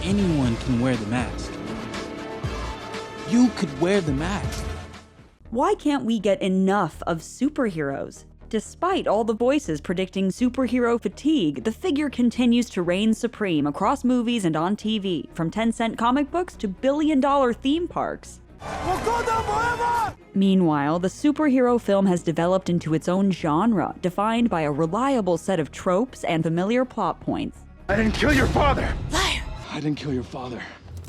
anyone can wear the mask. You could wear the mask. Why can't we get enough of superheroes? Despite all the voices predicting superhero fatigue, the figure continues to reign supreme across movies and on TV, from 10-cent comic books to billion-dollar theme parks. Wakanda forever! Meanwhile, the superhero film has developed into its own genre, defined by a reliable set of tropes and familiar plot points. I didn't kill your father! Liar! I didn't kill your father.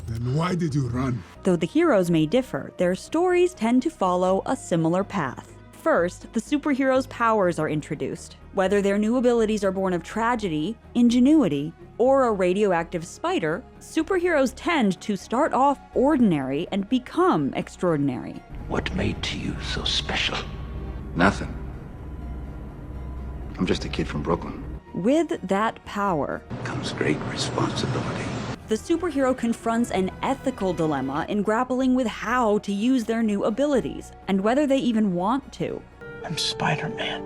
Then why did you run? Though the heroes may differ, their stories tend to follow a similar path. First, the superheroes' powers are introduced. Whether their new abilities are born of tragedy, ingenuity, or a radioactive spider, superheroes tend to start off ordinary and become extraordinary. What made you so special? Nothing. I'm just a kid from Brooklyn. With that power Comes great responsibility. the superhero confronts an ethical dilemma in grappling with how to use their new abilities, and whether they even want to. I'm Spider-Man.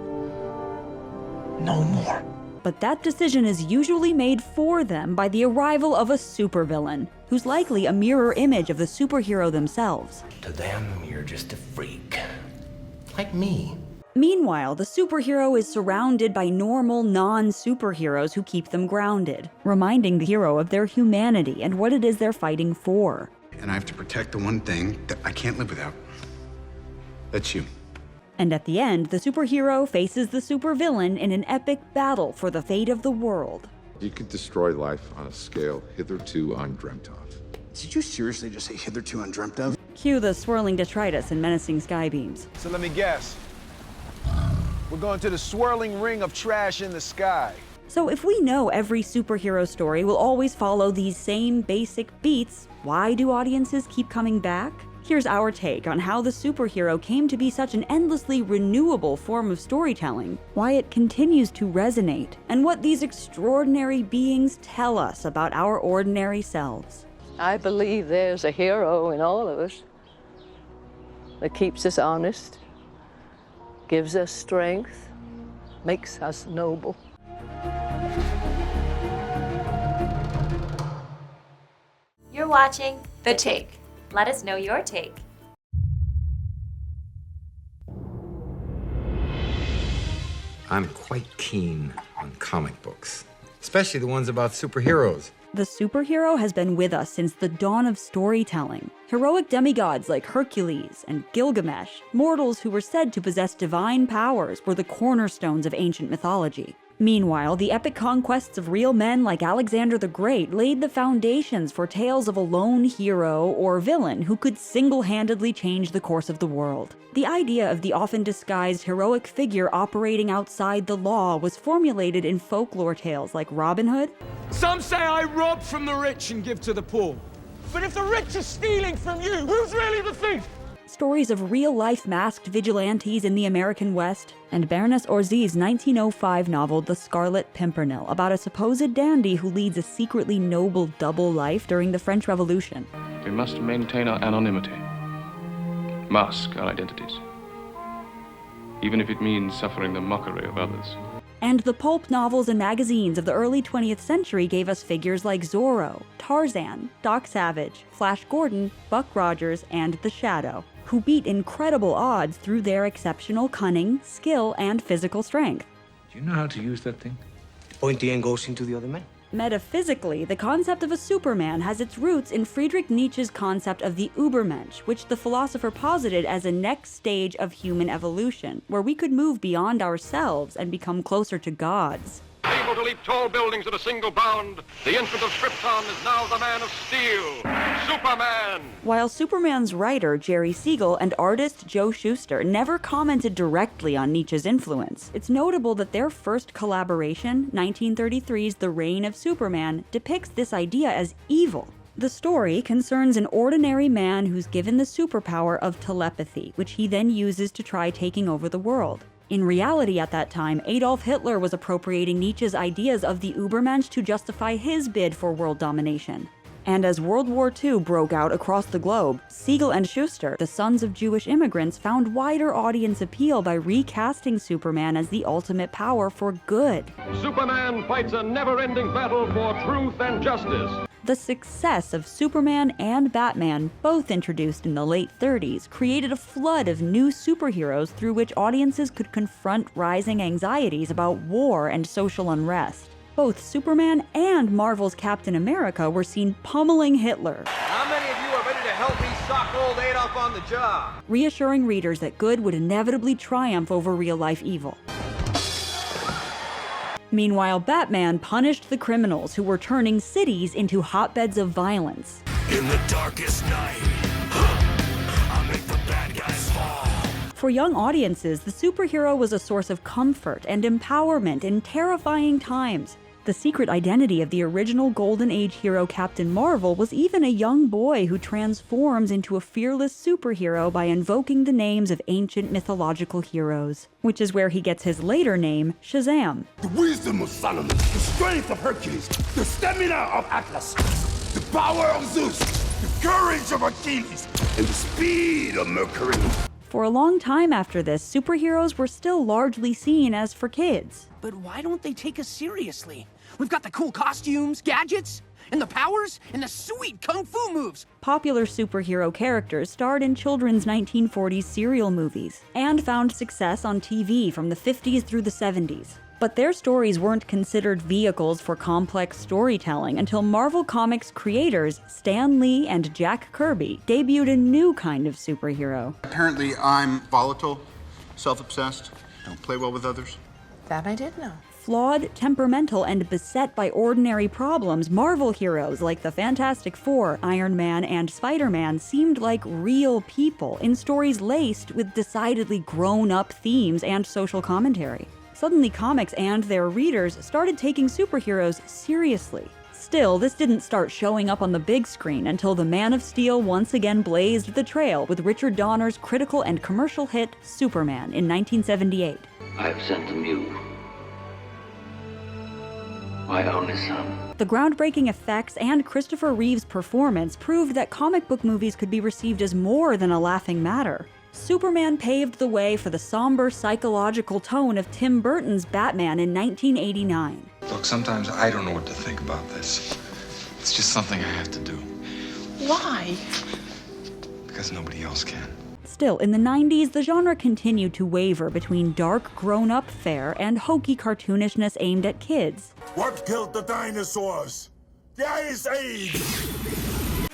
No more. But that decision is usually made for them by the arrival of a supervillain, who's likely a mirror image of the superhero themselves. To them, you're just a freak. Like me. Meanwhile, the superhero is surrounded by normal, non-superheroes who keep them grounded, reminding the hero of their humanity and what it is they're fighting for. And I have to protect the one thing that I can't live without. That's you. And at the end, the superhero faces the supervillain in an epic battle for the fate of the world. You could destroy life on a scale hitherto undreamt of. Did you seriously just say hitherto undreamt of? Cue the swirling detritus and menacing skybeams. So let me guess. We're going to the swirling ring of trash in the sky. So if we know every superhero story will always follow these same basic beats, why do audiences keep coming back? Here's our take on how the superhero came to be such an endlessly renewable form of storytelling, why it continues to resonate, and what these extraordinary beings tell us about our ordinary selves. I believe there's a hero in all of us that keeps us honest, gives us strength, makes us noble. You're watching The Take. Let us know your take. I'm quite keen on comic books, especially the ones about superheroes. The superhero has been with us since the dawn of storytelling. Heroic demigods like Hercules and Gilgamesh, mortals who were said to possess divine powers, were the cornerstones of ancient mythology. Meanwhile, the epic conquests of real men like Alexander the Great laid the foundations for tales of a lone hero or villain who could single-handedly change the course of the world. The idea of the often disguised heroic figure operating outside the law was formulated in folklore tales like Robin Hood. Some say I rob from the rich and give to the poor. But if the rich are stealing from you, who's really the thief? Stories of real-life masked vigilantes in the American West, and Baroness Orzy's 1905 novel The Scarlet Pimpernel, about a supposed dandy who leads a secretly noble double life during the French Revolution. We must maintain our anonymity, mask our identities, even if it means suffering the mockery of others. And the pulp novels and magazines of the early 20th century gave us figures like Zorro, Tarzan, Doc Savage, Flash Gordon, Buck Rogers, and The Shadow, who beat incredible odds through their exceptional cunning, skill, and physical strength. Do you know how to use that thing? Point the end goes into the other man. Metaphysically, the concept of a Superman has its roots in Friedrich Nietzsche's concept of the Übermensch, which the philosopher posited as a next stage of human evolution, where we could move beyond ourselves and become closer to gods. Able to leap tall buildings at a single bound, the infant of Krypton is now the Man of Steel, Superman! While Superman's writer, Jerry Siegel, and artist Joe Shuster never commented directly on Nietzsche's influence, it's notable that their first collaboration, 1933's The Reign of Superman, depicts this idea as evil. The story concerns an ordinary man who's given the superpower of telepathy, which he then uses to try taking over the world. In reality at that time, Adolf Hitler was appropriating Nietzsche's ideas of the Übermensch to justify his bid for world domination. And as World War II broke out across the globe, Siegel and Shuster, the sons of Jewish immigrants, found wider audience appeal by recasting Superman as the ultimate power for good. Superman fights a never-ending battle for truth and justice. The success of Superman and Batman, both introduced in the late 30s, created a flood of new superheroes through which audiences could confront rising anxieties about war and social unrest. Both Superman and Marvel's Captain America were seen pummeling Hitler. How many of you are ready to help me sock old Adolf on the job? Reassuring readers that good would inevitably triumph over real-life evil. Meanwhile, Batman punished the criminals who were turning cities into hotbeds of violence. In the darkest night, I make the bad guys fall. For young audiences, the superhero was a source of comfort and empowerment in terrifying times. The secret identity of the original Golden Age hero Captain Marvel was even a young boy who transforms into a fearless superhero by invoking the names of ancient mythological heroes, which is where he gets his later name, Shazam. The wisdom of Solomon, the strength of Hercules, the stamina of Atlas, the power of Zeus, the courage of Achilles, and the speed of Mercury. For a long time after this, superheroes were still largely seen as for kids. But why don't they take us seriously? We've got the cool costumes, gadgets, and the powers, and the sweet kung fu moves. Popular superhero characters starred in children's 1940s serial movies, and found success on TV from the 50s through the 70s. But their stories weren't considered vehicles for complex storytelling until Marvel Comics creators Stan Lee and Jack Kirby debuted a new kind of superhero. Apparently, I'm volatile, self-obsessed, don't play well with others. That I did know. Flawed, temperamental, and beset by ordinary problems, Marvel heroes like the Fantastic Four, Iron Man, and Spider-Man seemed like real people in stories laced with decidedly grown-up themes and social commentary. Suddenly, comics and their readers started taking superheroes seriously. Still, this didn't start showing up on the big screen until the Man of Steel once again blazed the trail with Richard Donner's critical and commercial hit Superman in 1978. I have sent them you, my only son. The groundbreaking effects and Christopher Reeve's performance proved that comic book movies could be received as more than a laughing matter. Superman paved the way for the somber psychological tone of Tim Burton's Batman in 1989. Look, sometimes I don't know what to think about this. It's just something I have to do. Why? Because nobody else can. Still, in the 90s, the genre continued to waver between dark, grown-up fare and hokey cartoonishness aimed at kids. What killed the dinosaurs? The Ice Age!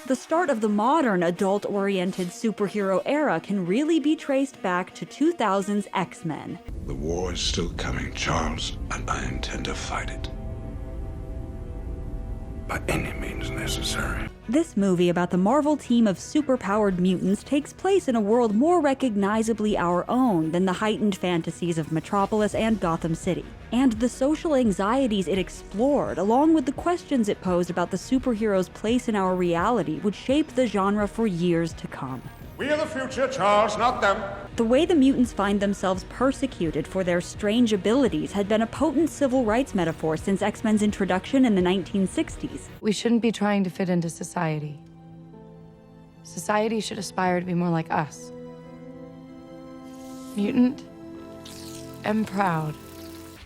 The start of the modern, adult-oriented superhero era can really be traced back to 2000's X-Men. The war is still coming, Charles, and I intend to fight it. By any means necessary. This movie about the Marvel team of superpowered mutants takes place in a world more recognizably our own than the heightened fantasies of Metropolis and Gotham City. And the social anxieties it explored, along with the questions it posed about the superheroes' place in our reality, would shape the genre for years to come. We are the future, Charles, not them. The way the mutants find themselves persecuted for their strange abilities had been a potent civil rights metaphor since X-Men's introduction in the 1960s. We shouldn't be trying to fit into society. Society should aspire to be more like us. Mutant and proud.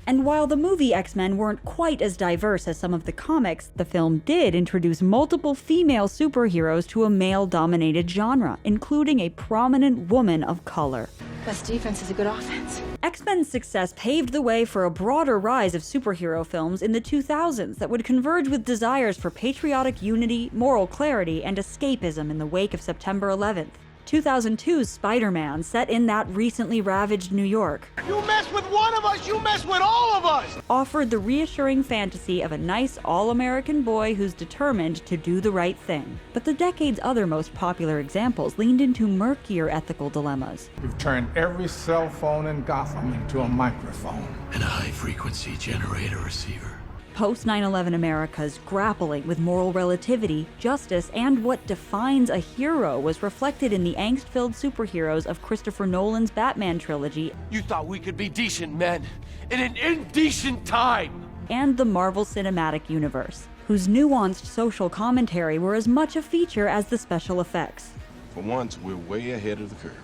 And while the movie X-Men weren't quite as diverse as some of the comics, the film did introduce multiple female superheroes to a male-dominated genre, including a prominent woman of color. Best defense is a good offense. X-Men's success paved the way for a broader rise of superhero films in the 2000s that would converge with desires for patriotic unity, moral clarity, and escapism in the wake of September 11th. 2002's Spider-Man, set in that recently ravaged New York, You mess with one of us, you mess with all of us! offered the reassuring fantasy of a nice all-American boy who's determined to do the right thing. But the decade's other most popular examples leaned into murkier ethical dilemmas. You've turned every cell phone in Gotham into a microphone. And a high-frequency generator receiver. Post-9/11 America's grappling with moral relativity, justice, and what defines a hero was reflected in the angst-filled superheroes of Christopher Nolan's Batman trilogy. You thought we could be decent men in an indecent time. And the Marvel Cinematic Universe, whose nuanced social commentary were as much a feature as the special effects. For once, we're way ahead of the curve.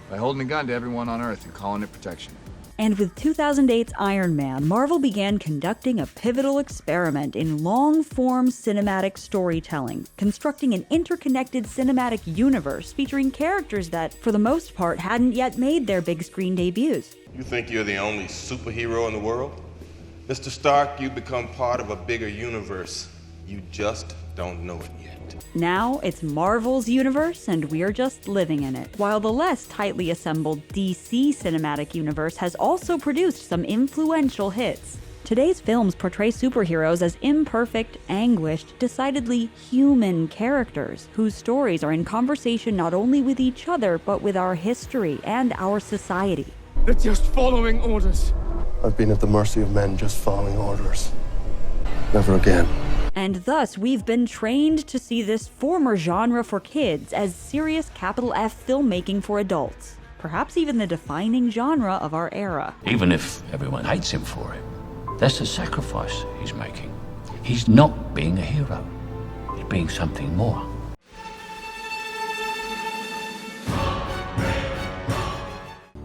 By holding a gun to everyone on Earth and calling it protection. And with 2008's Iron Man, Marvel began conducting a pivotal experiment in long-form cinematic storytelling, constructing an interconnected cinematic universe featuring characters that, for the most part, hadn't yet made their big screen debuts. You think you're the only superhero in the world? Mr. Stark, you become part of a bigger universe. You just don't know it yet. Now, it's Marvel's universe, and we're just living in it. While the less tightly assembled DC cinematic universe has also produced some influential hits. Today's films portray superheroes as imperfect, anguished, decidedly human characters, whose stories are in conversation not only with each other, but with our history and our society. They're just following orders. I've been at the mercy of men just following orders. Never again. And thus, we've been trained to see this former genre for kids as serious capital F filmmaking for adults. Perhaps even the defining genre of our era. Even if everyone hates him for it, that's the sacrifice he's making. He's not being a hero. He's being something more.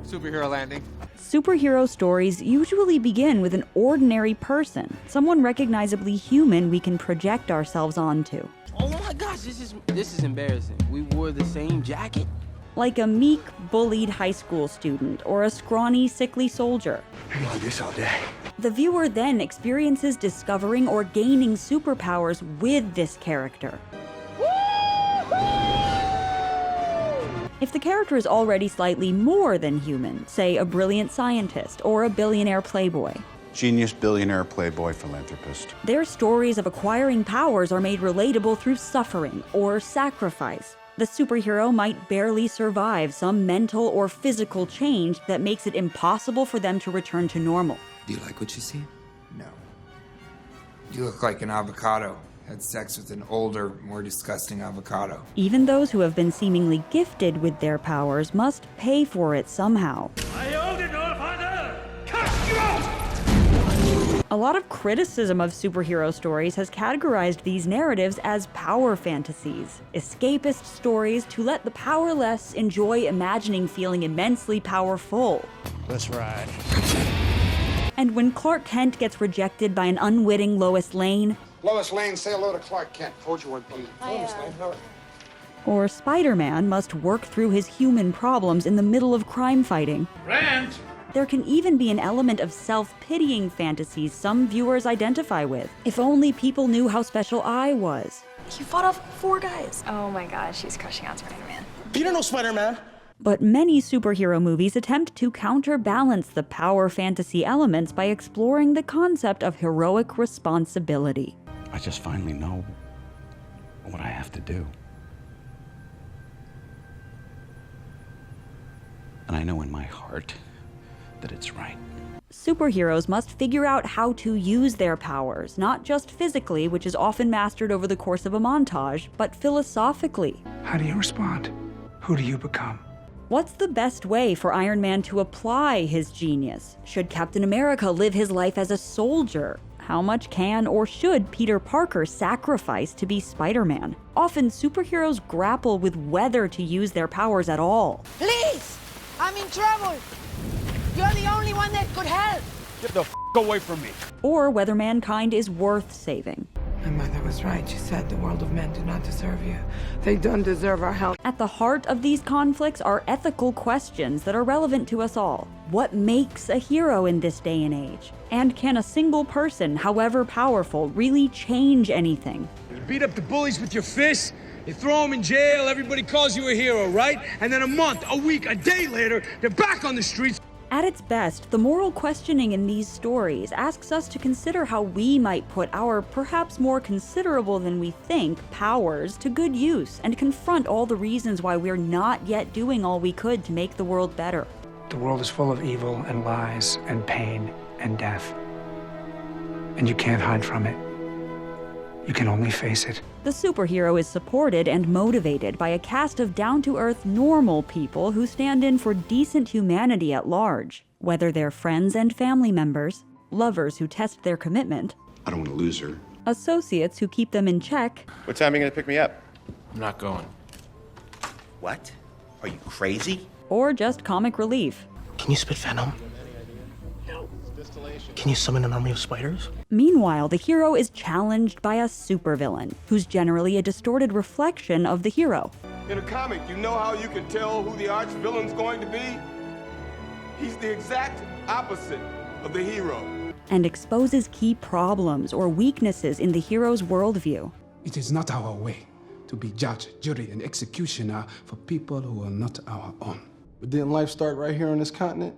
Superhero landing. Superhero stories usually begin with an ordinary person, someone recognizably human we can project ourselves onto. Oh my gosh, this is embarrassing. We wore the same jacket? Like a meek, bullied high school student or a scrawny, sickly soldier. Been like this all day. The viewer then experiences discovering or gaining superpowers with this character. If the character is already slightly more than human, say a brilliant scientist or a billionaire playboy, Genius, billionaire, playboy, philanthropist. their stories of acquiring powers are made relatable through suffering or sacrifice. The superhero might barely survive some mental or physical change that makes it impossible for them to return to normal. Do you like what you see? No. You look like an avocado. Had sex with an older, more disgusting avocado. Even those who have been seemingly gifted with their powers must pay for it somehow. A lot of criticism of superhero stories has categorized these narratives as power fantasies, escapist stories to let the powerless enjoy imagining feeling immensely powerful. Let's ride. And when Clark Kent gets rejected by an unwitting Lois Lane, Lois Lane, say hello to Clark Kent. Hold you one, Pete. Lois Lane, hurry. or Spider-Man must work through his human problems in the middle of crime fighting, Rand! there can even be an element of self-pitying fantasies some viewers identify with. If only people knew how special I was. He fought off 4 guys. Oh my gosh, she's crushing on Spider-Man. You don't know Spider-Man. But many superhero movies attempt to counterbalance the power fantasy elements by exploring the concept of heroic responsibility. I just finally know what I have to do. And I know in my heart that it's right. Superheroes must figure out how to use their powers, not just physically, which is often mastered over the course of a montage, but philosophically. How do you respond? Who do you become? What's the best way for Iron Man to apply his genius? Should Captain America live his life as a soldier? How much can or should Peter Parker sacrifice to be Spider-Man? Often, superheroes grapple with whether to use their powers at all. Please! I'm in trouble! You're the only one that could help! Get the f*** away from me. Or whether mankind is worth saving. My mother was right. She said the world of men do not deserve you. They don't deserve our help. At the heart of these conflicts are ethical questions that are relevant to us all. What makes a hero in this day and age? And can a single person, however powerful, really change anything? You beat up the bullies with your fists, you throw them in jail, everybody calls you a hero, right? And then a month, a week, a day later, they're back on the streets. At its best, the moral questioning in these stories asks us to consider how we might put our, perhaps more considerable than we think, powers to good use and confront all the reasons why we're not yet doing all we could to make the world better. The world is full of evil and lies and pain and death. And you can't hide from it. You can only face it. The superhero is supported and motivated by a cast of down-to-earth, normal people who stand in for decent humanity at large, whether they're friends and family members, lovers who test their commitment, I don't want to lose her. associates who keep them in check. What time are you gonna pick me up? I'm not going. What? Are you crazy? Or just comic relief. Can you spit venom? Can you summon an army of spiders? Meanwhile, the hero is challenged by a supervillain, who's generally a distorted reflection of the hero. In a comic, you know how you can tell who the arch villain's going to be? He's the exact opposite of the hero. And exposes key problems or weaknesses in the hero's worldview. It is not our way to be judge, jury, and executioner for people who are not our own. But didn't life start right here on this continent?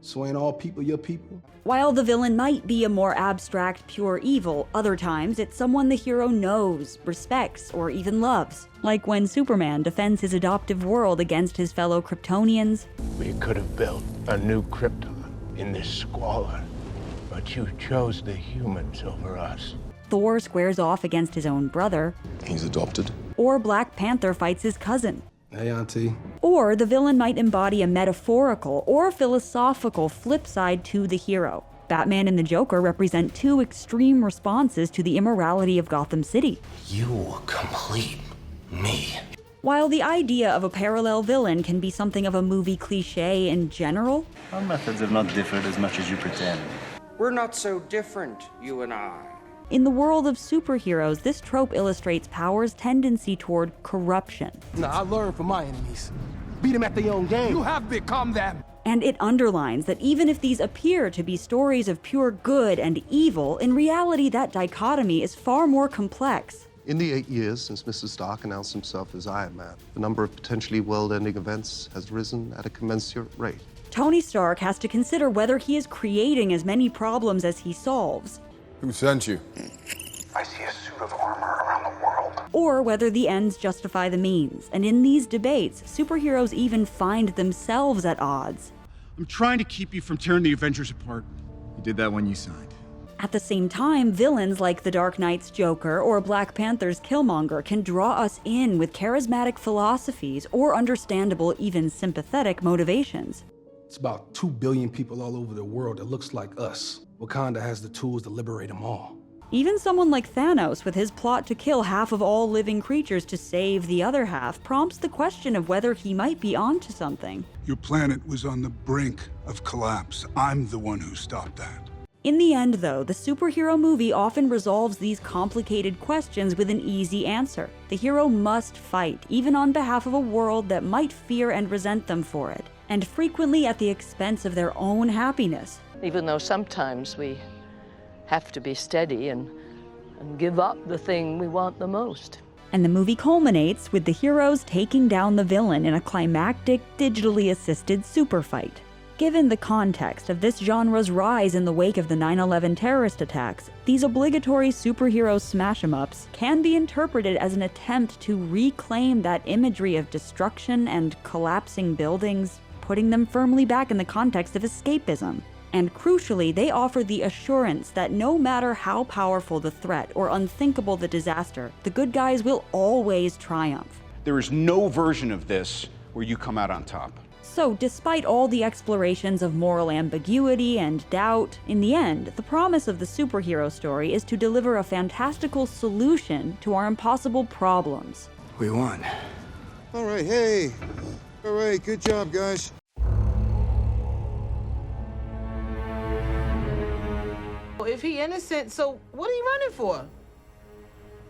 So ain't all people your people? While the villain might be a more abstract, pure evil, other times it's someone the hero knows, respects, or even loves. Like when Superman defends his adoptive world against his fellow Kryptonians. We could have built a new Krypton in this squalor, but you chose the humans over us. Thor squares off against his own brother. He's adopted. Or Black Panther fights his cousin. Hey, Auntie. Or the villain might embody a metaphorical or philosophical flip side to the hero. Batman and the Joker represent two extreme responses to the immorality of Gotham City. You complete me. While the idea of a parallel villain can be something of a movie cliche in general, our methods have not differed as much as you pretend. We're not so different, you and I. in the world of superheroes, this trope illustrates power's tendency toward corruption. Nah, I learned from my enemies. Beat them at their own game. You have become them. And it underlines that even if these appear to be stories of pure good and evil, in reality that dichotomy is far more complex. In the 8 years since Mr. Stark announced himself as Iron Man, the number of potentially world-ending events has risen at a commensurate rate. Tony Stark has to consider whether he is creating as many problems as he solves. Who sent you? I see a suit of armor around the world. Or whether the ends justify the means. And in these debates, superheroes even find themselves at odds. I'm trying to keep you from tearing the Avengers apart. You did that when you signed. At the same time, villains like the Dark Knight's Joker or Black Panther's Killmonger can draw us in with charismatic philosophies or understandable, even sympathetic motivations. It's about 2 billion people all over the world that looks like us. Wakanda has the tools to liberate them all. Even someone like Thanos, with his plot to kill half of all living creatures to save the other half, prompts the question of whether he might be onto something. Your planet was on the brink of collapse. I'm the one who stopped that. In the end, though, the superhero movie often resolves these complicated questions with an easy answer. The hero must fight, even on behalf of a world that might fear and resent them for it, and frequently at the expense of their own happiness. Even though sometimes we have to be steady and give up the thing we want the most. And the movie culminates with the heroes taking down the villain in a climactic, digitally assisted super fight. Given the context of this genre's rise in the wake of the 9/11 terrorist attacks, these obligatory superhero smash-em-ups can be interpreted as an attempt to reclaim that imagery of destruction and collapsing buildings, putting them firmly back in the context of escapism. And crucially, they offer the assurance that no matter how powerful the threat or unthinkable the disaster, the good guys will always triumph. There is no version of this where you come out on top. So, despite all the explorations of moral ambiguity and doubt, in the end, the promise of the superhero story is to deliver a fantastical solution to our impossible problems. We won. All right, hey. All right, good job, guys. If he innocent, so what are you running for?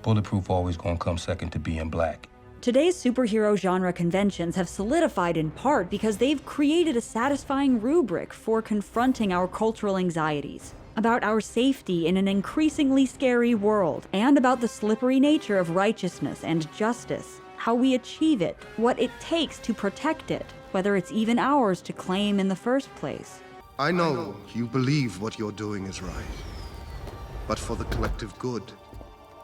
Bulletproof always gonna come second to being black. Today's superhero genre conventions have solidified in part because they've created a satisfying rubric for confronting our cultural anxieties, about our safety in an increasingly scary world, and about the slippery nature of righteousness and justice, how we achieve it, what it takes to protect it, whether it's even ours to claim in the first place. I know you believe what you're doing is right, but for the collective good,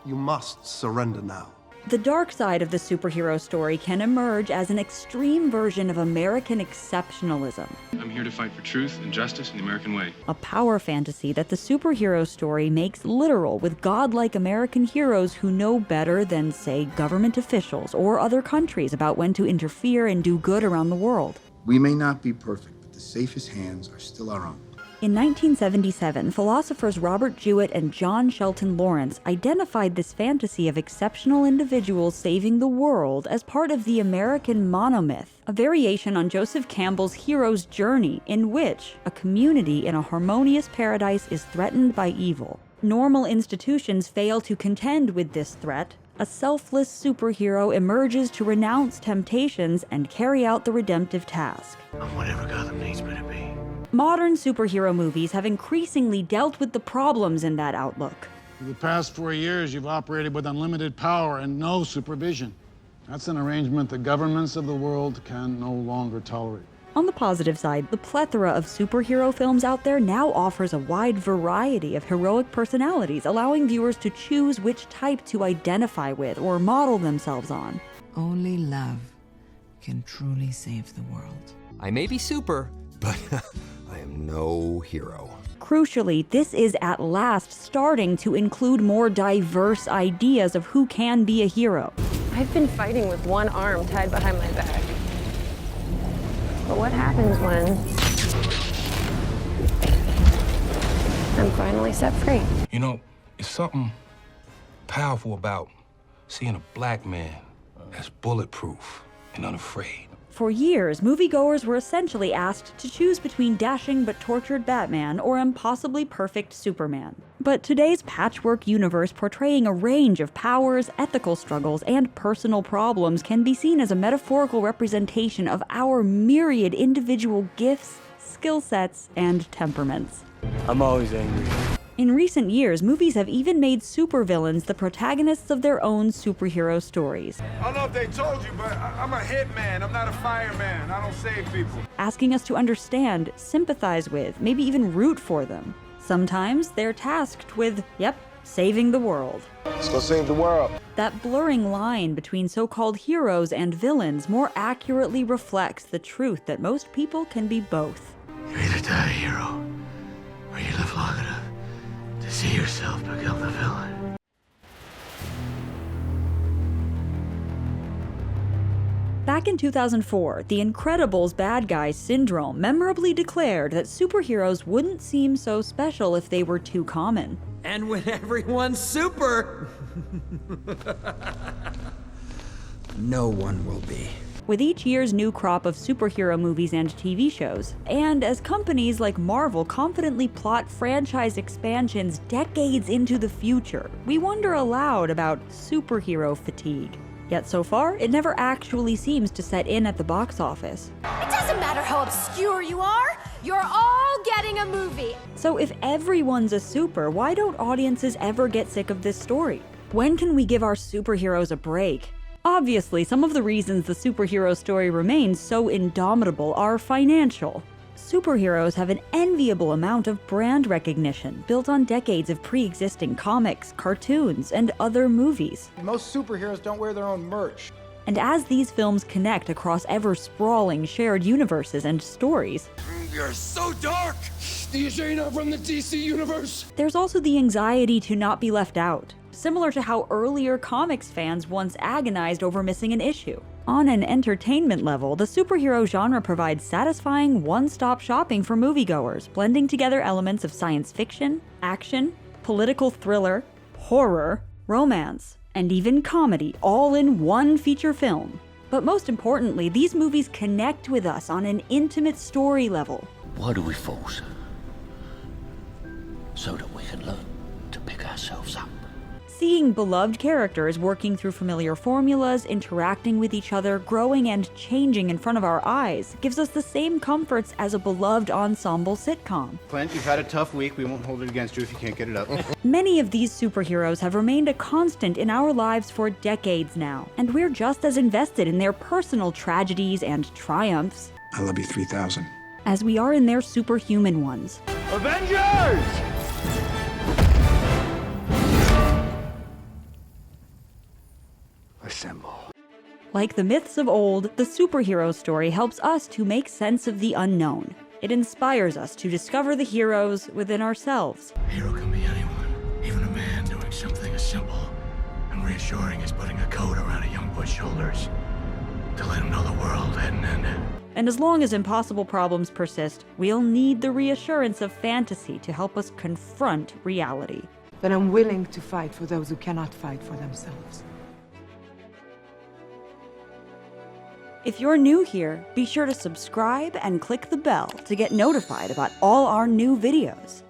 you must surrender now. The dark side of the superhero story can emerge as an extreme version of American exceptionalism. I'm here to fight for truth and justice in the American way. A power fantasy that the superhero story makes literal with godlike American heroes who know better than, say, government officials or other countries about when to interfere and do good around the world. We may not be perfect, but the safest hands are still our own. In 1977, philosophers Robert Jewett and John Shelton Lawrence identified this fantasy of exceptional individuals saving the world as part of the American monomyth, a variation on Joseph Campbell's hero's journey in which a community in a harmonious paradise is threatened by evil. Normal institutions fail to contend with this threat. A selfless superhero emerges to renounce temptations and carry out the redemptive task. I'm whatever Gotham needs me to be. Modern superhero movies have increasingly dealt with the problems in that outlook. For the past 4 years, you've operated with unlimited power and no supervision. That's an arrangement the governments of the world can no longer tolerate. On the positive side, the plethora of superhero films out there now offers a wide variety of heroic personalities, allowing viewers to choose which type to identify with or model themselves on. Only love can truly save the world. I may be super, but I am no hero. Crucially, this is at last starting to include more diverse ideas of who can be a hero. I've been fighting with one arm tied behind my back. But what happens when I'm finally set free? You know, it's something powerful about seeing a black man that's bulletproof and unafraid. For years, moviegoers were essentially asked to choose between dashing but tortured Batman or impossibly perfect Superman. But today's patchwork universe portraying a range of powers, ethical struggles, and personal problems can be seen as a metaphorical representation of our myriad individual gifts, skill sets, and temperaments. I'm always angry. In recent years, movies have even made supervillains the protagonists of their own superhero stories, I don't know if they told you, but I'm a hitman. I'm not a fireman. I don't save people. asking us to understand, sympathize with, maybe even root for them. Sometimes they're tasked with, saving the world. Let's go save the world. That blurring line between so-called heroes and villains more accurately reflects the truth that most people can be both. You either die a hero, or you live long enough to see yourself become the villain. Back in 2004, The Incredibles' bad guy Syndrome memorably declared that superheroes wouldn't seem so special if they were too common. And when everyone's super, no one will be. With each year's new crop of superhero movies and TV shows, and as companies like Marvel confidently plot franchise expansions decades into the future, we wonder aloud about superhero fatigue. Yet so far, it never actually seems to set in at the box office. It doesn't matter how obscure you are, you're all getting a movie. So if everyone's a super, why don't audiences ever get sick of this story? When can we give our superheroes a break? Obviously, some of the reasons the superhero story remains so indomitable are financial. Superheroes have an enviable amount of brand recognition built on decades of pre-existing comics, cartoons, and other movies. Most superheroes don't wear their own merch. And as these films connect across ever-sprawling shared universes and stories, You're so dark! Do you say you're not from the DC universe? there's also the anxiety to not be left out, similar to how earlier comics fans once agonized over missing an issue. On an entertainment level, the superhero genre provides satisfying one-stop shopping for moviegoers, blending together elements of science fiction, action, political thriller, horror, romance, and even comedy, all in one feature film. But most importantly, these movies connect with us on an intimate story level. Why do we force? So that we can learn to pick ourselves up. Seeing beloved characters working through familiar formulas, interacting with each other, growing and changing in front of our eyes gives us the same comforts as a beloved ensemble sitcom. Clint, you've had a tough week. We won't hold it against you if you can't get it up. Many of these superheroes have remained a constant in our lives for decades now, and we're just as invested in their personal tragedies and triumphs I love you 3,000. as we are in their superhuman ones. Avengers! Assemble. Like the myths of old, the superhero story helps us to make sense of the unknown. It inspires us to discover the heroes within ourselves. A hero can be anyone, even a man doing something as simple and reassuring as putting a coat around a young boy's shoulders. to let him know the world had an end. And as long as impossible problems persist, we'll need the reassurance of fantasy to help us confront reality. Then I'm willing to fight for those who cannot fight for themselves. If you're new here, be sure to subscribe and click the bell to get notified about all our new videos.